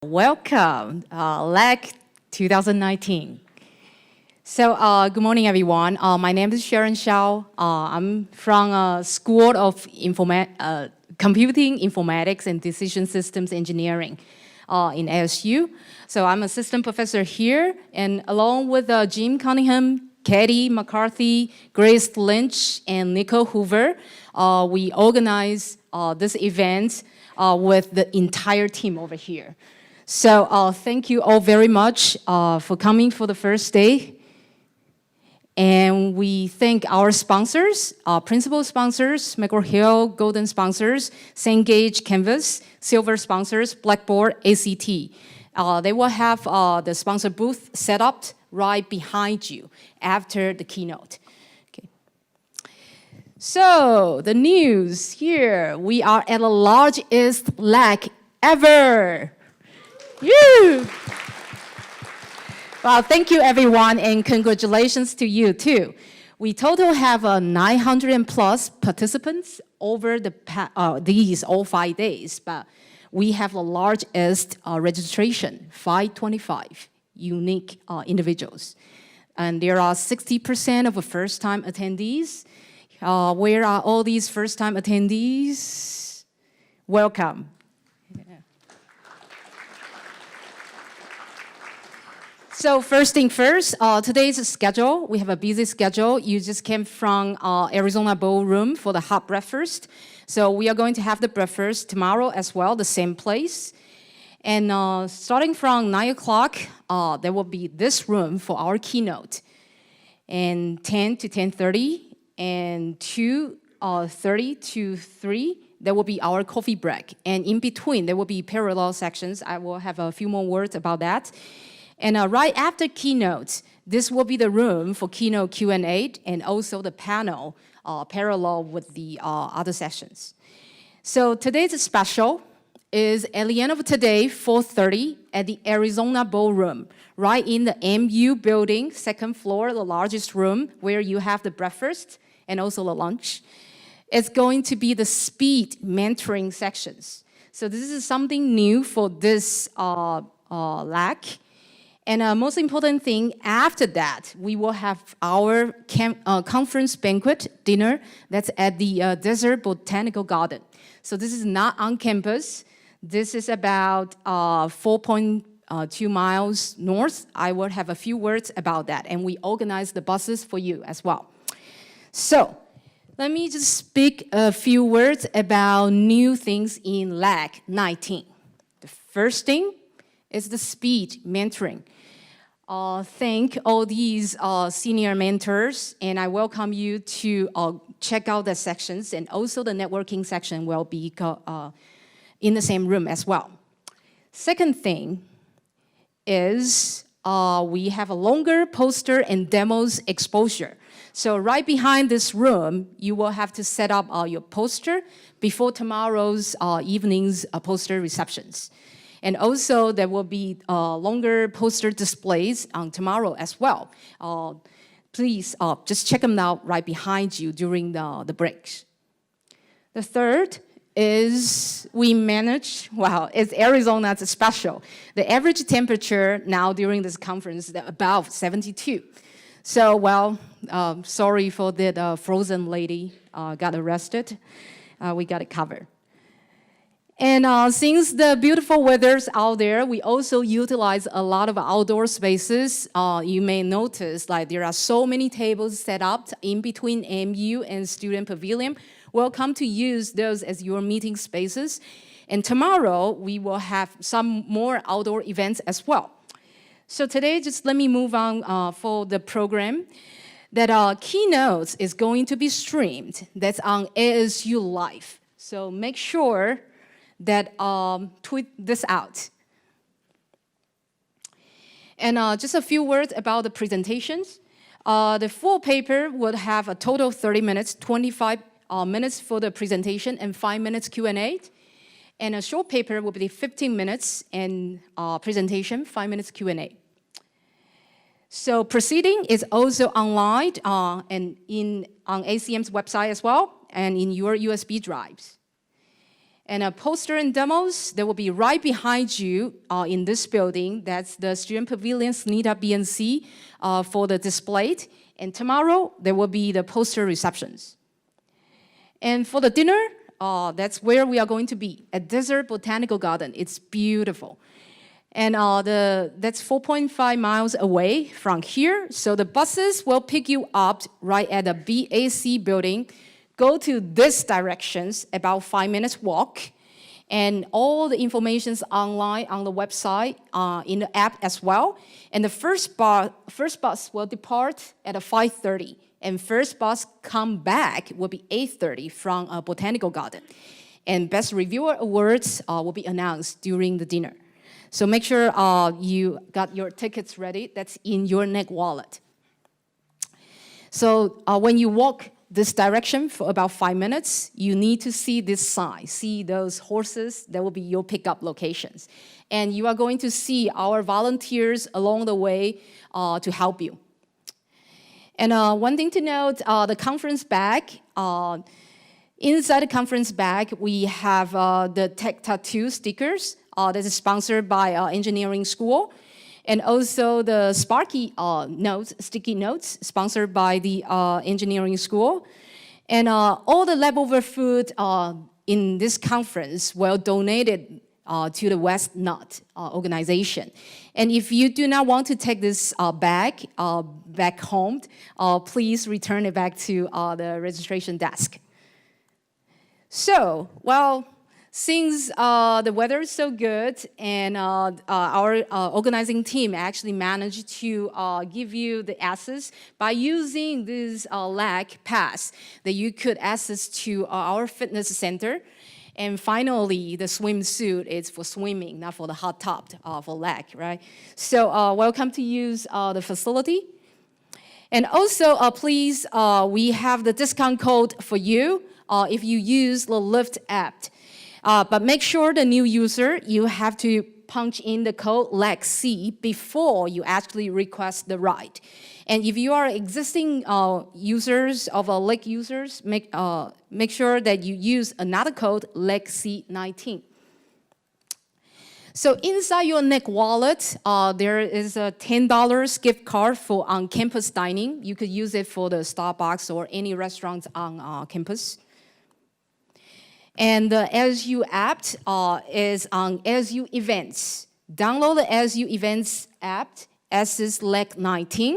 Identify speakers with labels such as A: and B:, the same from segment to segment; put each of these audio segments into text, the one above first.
A: Welcome, LAK 2019. So, good morning, everyone. My name is Sharon Xiao. I'm from School of Computing, Informatics, and Decision Systems Engineering in ASU. So I'm assistant professor here, and along with Jim Cunningham, Katie McCarthy, Grace Lynch, and Nicole Hoover, we organize this event with the entire team over here. So thank you all very much for coming for the first day. And we thank our sponsors, principal sponsors, McGraw-Hill, golden sponsors, Cengage, Canvas, silver sponsors, Blackboard, ACT. They will have the sponsor booth set up right behind you after the keynote. Okay. So the news here, we are at the largest LAK ever. Woo! Well, thank you everyone, and congratulations to you too. We total have 900 plus participants over these all 5 days, but we have the largest registration, 525 unique individuals. And there are 60% of first-time attendees. Where are all these first-time attendees? Welcome. So first thing first, today's schedule, we have a busy schedule. You just came from Arizona Ballroom for the hot breakfast. So we are going to have the breakfast tomorrow as well, the same place. And starting from 9 o'clock, there will be this room for our keynote. And 10 to 10:30, and 2:30 to 3, there will be our coffee break. And in between, there will be parallel sections. I will have a few more words about that. And right after keynote, this will be the room for keynote Q&A and also the panel parallel with the other sessions. So today's special is at the end of today, 4:30 at the Arizona Ballroom, right in the MU building, second floor, the largest room where you have the breakfast and also the lunch. It's going to be the speed mentoring sections. So this is something new for this LAK. And most important thing, after that, we will have our conference banquet dinner that's at the Desert Botanical Garden. So this is not on campus. This is about 4.2 miles north. I will have a few words about that. And we organize the buses for you as well. So let me just speak a few words about new things in LAK’19. The first thing is the speed mentoring. Thank all these senior mentors, and I welcome you to check out the sections, and also the networking section will be in the same room as well. Second thing is we have a longer poster and demos exposure. So right behind this room, you will have to set up your poster before tomorrow's evening's poster receptions. And also, there will be longer poster displays on tomorrow as well. Please just check them out right behind you during the breaks. The third is we manage, wow, it's Arizona, it's special. The average temperature now during this conference is above 72. So, well, sorry for that frozen lady got arrested. We got it covered. And since the beautiful weather's out there, we also utilize a lot of outdoor spaces. You may notice like there are so many tables set up in between MU and Student Pavilion. Welcome to use those as your meeting spaces. And tomorrow, we will have some more outdoor events as well. So today, just let me move on for the program. That keynotes is going to be streamed. That's on ASU Live. So make sure that tweet this out. And just a few words about the presentations. The full paper would have a total of 30 minutes, 25 minutes for the presentation and 5 minutes Q&A. And a short paper will be 15 minutes and presentation, 5 minutes Q&A. So proceeding is also online and on ACM's website as well, and in your USB drives. And a poster and demos, they will be right behind you in this building. That's the Student Pavilion, SNITA BNC for the display. And tomorrow, there will be the poster receptions. And for the dinner, that's where we are going to be, at Desert Botanical Garden. It's beautiful. And that's 4.5 miles away from here. So the buses will pick you up right at the BAC building. Go to this directions, about 5 minutes walk. And all the information's online on the website, in the app as well. And the first bus will depart at 5:30. And first bus come back will be 8:30 from Botanical Garden. And Best Reviewer Awards will be announced during the dinner. So make sure you got your tickets ready. That's in your neck wallet. So when you walk this direction for about 5 minutes, you need to see this sign, see those horses, that will be your pickup locations. And you are going to see our volunteers along the way to help you. And one thing to note, the conference bag, inside the conference bag, we have the Tech Tattoo stickers that is sponsored by engineering school. And also the Sparky notes, sticky notes, sponsored by the engineering school. And all the leftover food in this conference were donated to the West Nut organization. And if you do not want to take this bag back home, please return it back to the registration desk. So, well, since the weather is so good and our organizing team actually managed to give you the access by using this LAK pass that you could access to our fitness center. And finally, the swimsuit is for swimming, not for the hot tub, for LAK, right? So welcome to use the facility. And also, please, we have the discount code for you if you use the Lyft app. But make sure the new user, you have to punch in the code LAK’19 before you actually request the ride. And if you are existing users of LAK users, make sure that you use another code LAK’19. So inside your neck wallet, there is a $10 gift card for on-campus dining. You could use it for the Starbucks or any restaurants on campus. And the SU app is on SU Events. Download the SU Events app, SS LAK’19,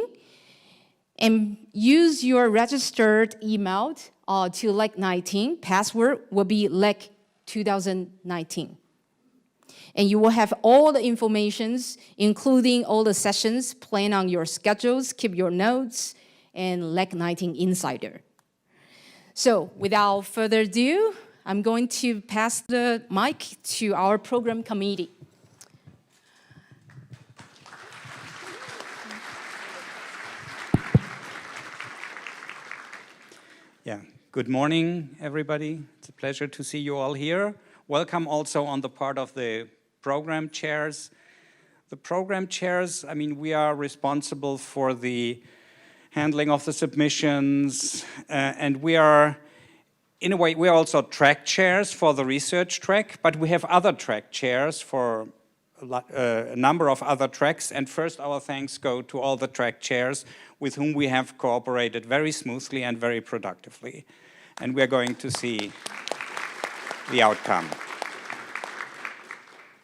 A: and use your registered email to LAK’19. Password will be LAK’2019. And you will have all the informations, including all the sessions, plan on your schedules, keep your notes, and LAK’19 Insider. So without further ado, I'm going to pass the mic to our program committee.
B: Yeah, good morning, everybody. It's a pleasure to see you all here. Welcome also on the part of the program chairs. The program chairs, I mean, we are responsible for the handling of the submissions, and we are, in a way, we are also track chairs for the research track, but we have other track chairs for a number of other tracks. And first, our thanks go to all the track chairs with whom we have cooperated very smoothly and very productively. And we're going to see the outcome.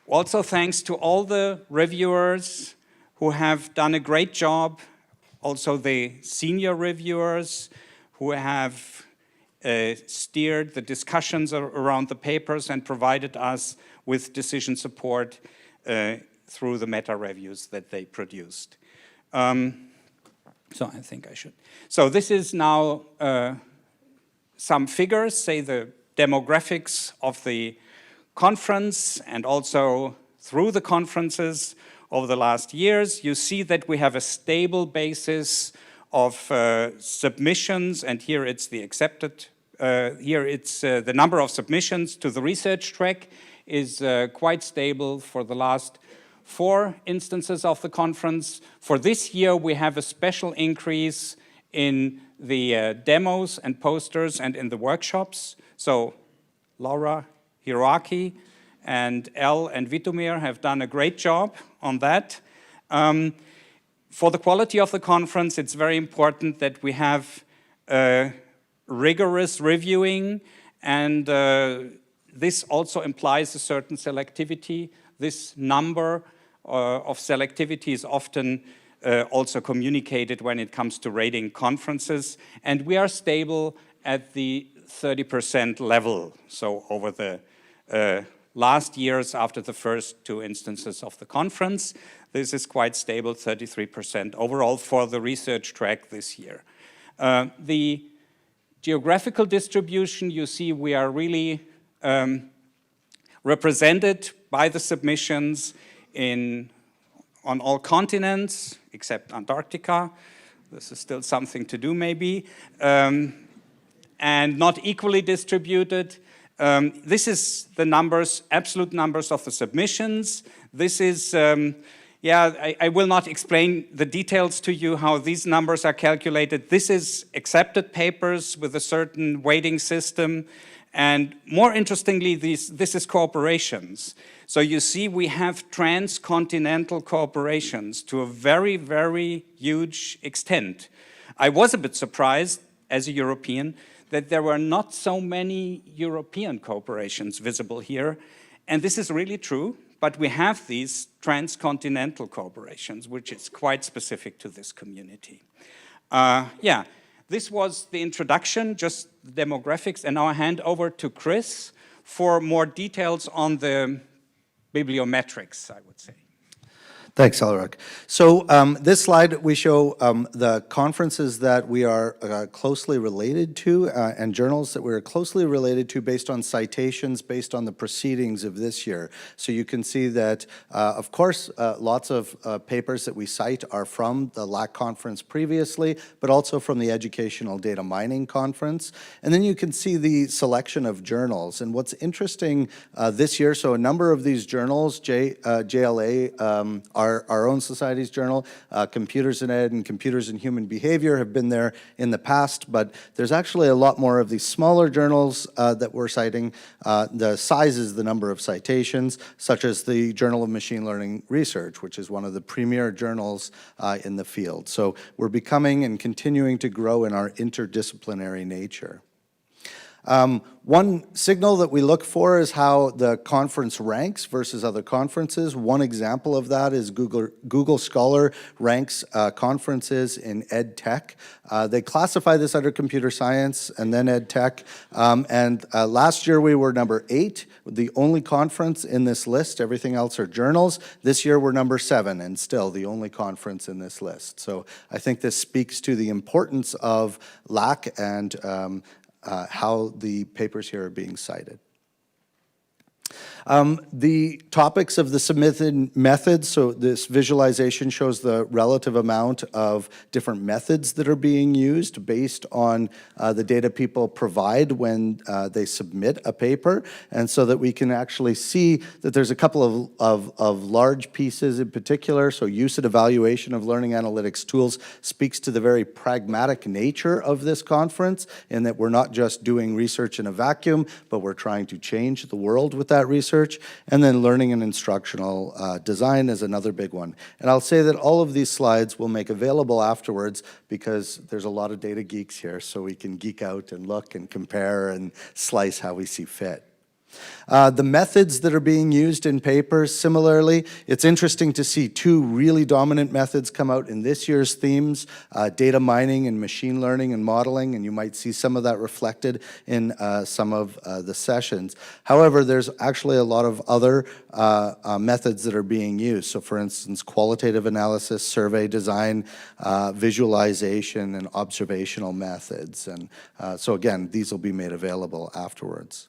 B: Also, thanks to all the reviewers who have done a great job, also the senior reviewers who have steered the discussions around the papers and provided us with decision support through the meta reviews that they produced. So I think I should. So this is now some figures, say the demographics of the conference and also through the conferences over the last years. You see that we have a stable basis of submissions, and here it's the accepted, here it's the number of submissions to the research track is quite stable for the last 4 instances of the conference. For this year, we have a special increase in the demos and posters and in the workshops. So, Laura, hierarchy, and Elle and Vitomir have done a great job on that. For the quality of the conference, it's very important that we have rigorous reviewing, and this also implies a certain selectivity. This number of selectivity is often also communicated when it comes to rating conferences, and we are stable at the 30% level. So over the last years after the first 2 instances of the conference, this is quite stable, 33% overall for the research track this year. The geographical distribution, you see we are really represented by the submissions on all continents, except Antarctica. This is still something to do maybe. And not equally distributed. This is the numbers, absolute numbers of the submissions. This is, I will not explain the details to you how these numbers are calculated. This is accepted papers with a certain weighting system. And more interestingly, this is cooperations. So you see we have transcontinental cooperations to a very, very huge extent. I was a bit surprised as a European that there were not so many European cooperations visible here. And this is really true, but we have these transcontinental cooperations, which is quite specific to this community. This was the introduction, just the demographics, and now I hand over to Chris for more details on the bibliometrics, I would say.
C: Thanks, Alrik. So this slide, we show the conferences that we are closely related to and journals that we're closely related to based on citations, based on the proceedings of this year. So you can see that, of course, lots of papers that we cite are from the LAK conference previously, but also from the Educational Data Mining Conference. And then you can see the selection of journals. And what's interesting this year, so a number of these journals, JLA, our own society's journal, Computers in Ed and Computers in Human Behavior have been there in the past, but there's actually a lot more of these smaller journals that we're citing. The size is the number of citations, such as the Journal of Machine Learning Research, which is one of the premier journals in the field. So we're becoming and continuing to grow in our interdisciplinary nature. One signal that we look for is how the conference ranks versus other conferences. One example of that is Google Scholar ranks conferences in ed tech. They classify this under computer science and then ed tech. Last year we were number 8, the only conference in this list. Everything else are journals. This year we're number 7 and still the only conference in this list. So I think this speaks to the importance of LAK and how the papers here are being cited. The topics of the submitted methods, so this visualization shows the relative amount of different methods that are being used based on the data people provide when they submit a paper, and so that we can actually see that there's a couple of large pieces in particular. So use and evaluation of learning analytics tools speaks to the very pragmatic nature of this conference, in that we're not just doing research in a vacuum, but we're trying to change the world with that research. And then learning and instructional design is another big one. And I'll say that all of these slides we'll make available afterwards, because there's a lot of data geeks here, so we can geek out and look and compare and slice how we see fit. The methods that are being used in papers, similarly, it's interesting to see 2 really dominant methods come out in this year's themes, data mining and machine learning and modeling, and you might see some of that reflected in some of the sessions. However, there's actually a lot of other methods that are being used. So for instance, qualitative analysis, survey design, visualization, and observational methods. And so again, these will be made available afterwards.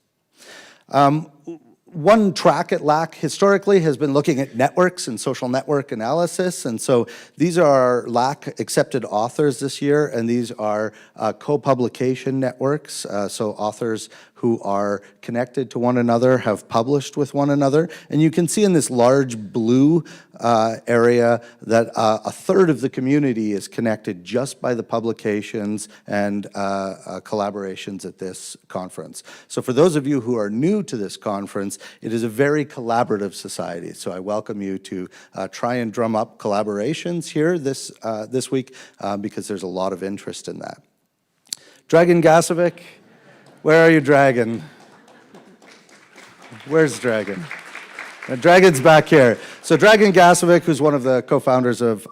C: one track at LAK historically has been looking at networks and social network analysis, and so these are our LAK accepted authors this year, and these are co-publication networks, so authors who are connected to one another, have published with one another. And you can see in this large blue area that a third of the community is connected just by the publications and collaborations at this conference. So for those of you who are new to this conference, it is a very collaborative society. So I welcome you to try and drum up collaborations here this week because there's a lot of interest in that. Dragan Gasovic. Where are you, Dragan? Where's Dragan? Dragan's back here. So Dragan Gasovic, who's one of the co-founders of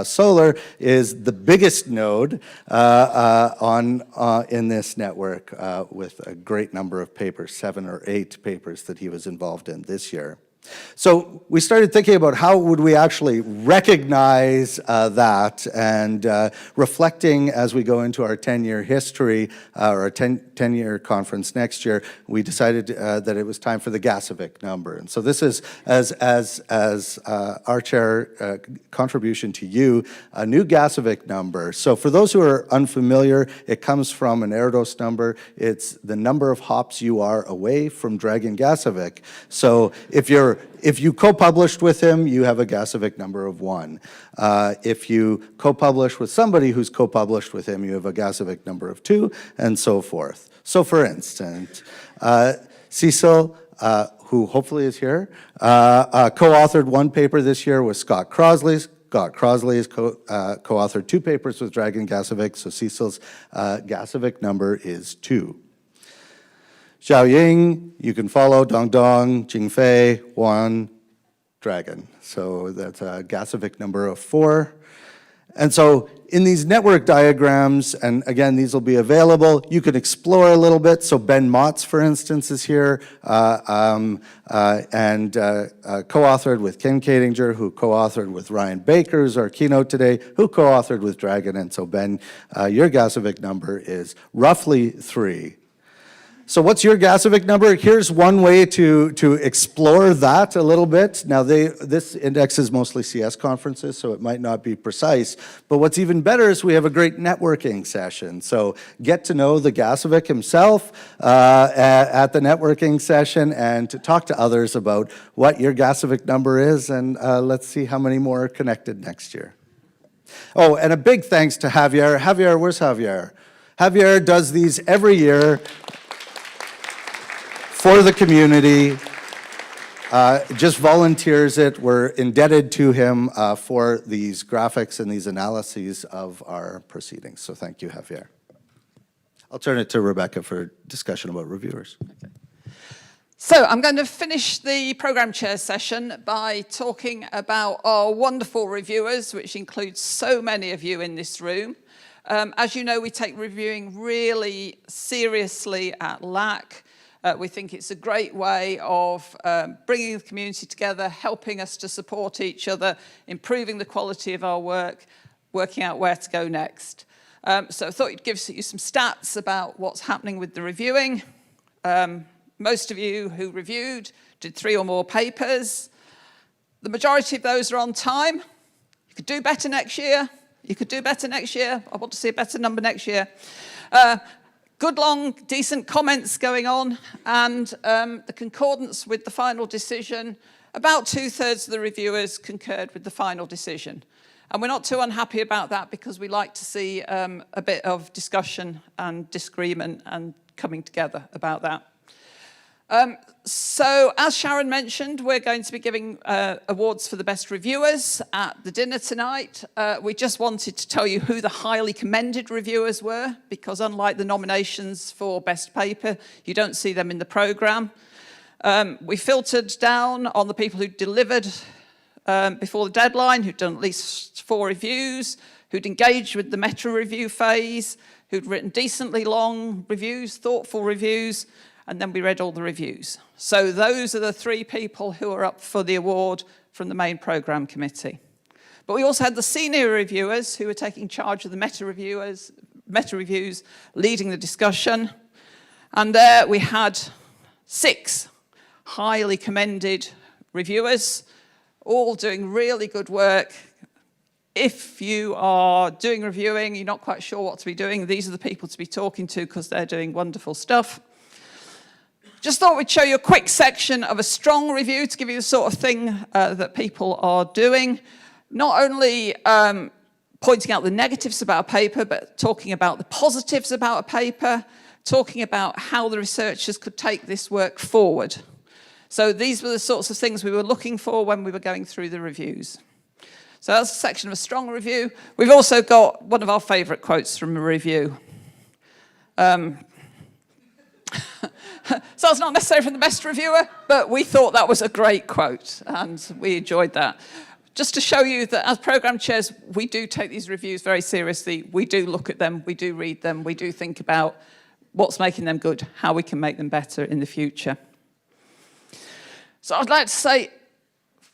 C: Solar, is the biggest node in this network with a great number of papers, 7 or 8 papers that he was involved in this year. So we started thinking about how would we actually recognize that, and reflecting as we go into our 10-year history, or our 10-year conference next year, we decided that it was time for the Gasovic number. And so this is, as our chair contribution to you, a new Gasovic number. So for those who are unfamiliar, it comes from an Erdos number. It's the number of hops you are away from Dragan Gasovic. So if you co-published with him, you have a Gasovic number of 1. If you co-publish with somebody who's co-published with him, you have a Gasovic number of 2, and so forth. So for instance, Cecil, who hopefully is here, co-authored 1 paper this year with Scott Crosley. Scott Crosley has co-authored 2 papers with Dragan Gasovic, so Cecil's Gasovic number is 2. Xiao Ying, you can follow Dong Dong, Jingfei, Juan, Dragan. So that's a Gasovic number of 4. And so in these network diagrams, and again, these will be available, you can explore a little bit. So Ben Motz, for instance, is here, and co-authored with Ken Kadinger, who co-authored with Ryan Baker, who's our keynote today, who co-authored with Dragan. And so Ben, your Gasovic number is roughly 3. So what's your Gasovic number? Here's one way to explore that a little bit. Now, this index is mostly CS conferences, so it might not be precise. But what's even better is we have a great networking session. So get to know the Gasovic himself at the networking session, and to talk to others about what your Gasovic number is, and let's see how many more are connected next year. Oh, and a big thanks to Javier. Javier, where's Javier? Javier does these every year for the community, just volunteers it. We're indebted to him for these graphics and these analyses of our proceedings. So thank you, Javier. I'll turn it to Rebecca for discussion about reviewers.
D: Okay. So I'm going to finish the program chair session by talking about our wonderful reviewers, which includes so many of you in this room. As you know, we take reviewing really seriously at LAK. We think it's a great way of bringing the community together, helping us to support each other, improving the quality of our work, working out where to go next. So I thought I'd give you some stats about what's happening with the reviewing. Most of you who reviewed did 3 or more papers. The majority of those are on time. You could do better next year. You could do better next year. I want to see a better number next year. Good, long, decent comments going on, and the concordance with the final decision, about 2/3 of the reviewers concurred with the final decision. And we're not too unhappy about that, because we like to see a bit of discussion and disagreement and coming together about that. So, as Sharon mentioned, we're going to be giving awards for the best reviewers at the dinner tonight. We just wanted to tell you who the highly commended reviewers were, because unlike the nominations for best paper, you don't see them in the programme. We filtered down on the people who delivered before the deadline, who'd done at least 4 reviews, who'd engaged with the meta review phase, who'd written decently long reviews, thoughtful reviews, and then we read all the reviews. So those are the 3 people who are up for the award from the main programme committee. But we also had the senior reviewers who were taking charge of the meta reviews, leading the discussion. And there we had 6 highly commended reviewers, all doing really good work. If you are doing reviewing, you're not quite sure what to be doing, these are the people to be talking to because they're doing wonderful stuff. Just thought we'd show you a quick section of a strong review to give you the sort of thing that people are doing. Not only pointing out the negatives about a paper, but talking about the positives about a paper, talking about how the researchers could take this work forward. So these were the sorts of things we were looking for when we were going through the reviews. So that's a section of a strong review. We've also got one of our favourite quotes from a review. So it's not necessarily from the best reviewer, but we thought that was a great quote, and we enjoyed that. Just to show you that as programme chairs, we do take these reviews very seriously. We do look at them, we do read them, we do think about what's making them good, how we can make them better in the future. So I'd like to say,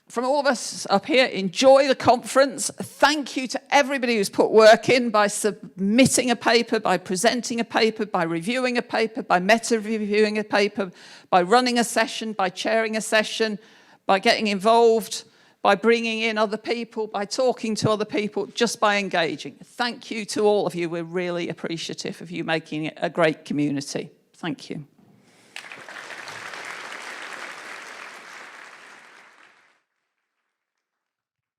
D: from all of us up here, enjoy the conference. Thank you to everybody who's put work in by submitting a paper, by presenting a paper, by reviewing a paper, by meta-reviewing a paper, by running a session, by chairing a session, by getting involved, by bringing in other people, by talking to other people, just by engaging. Thank you to all of you. We're really appreciative of you making it a great community. Thank you.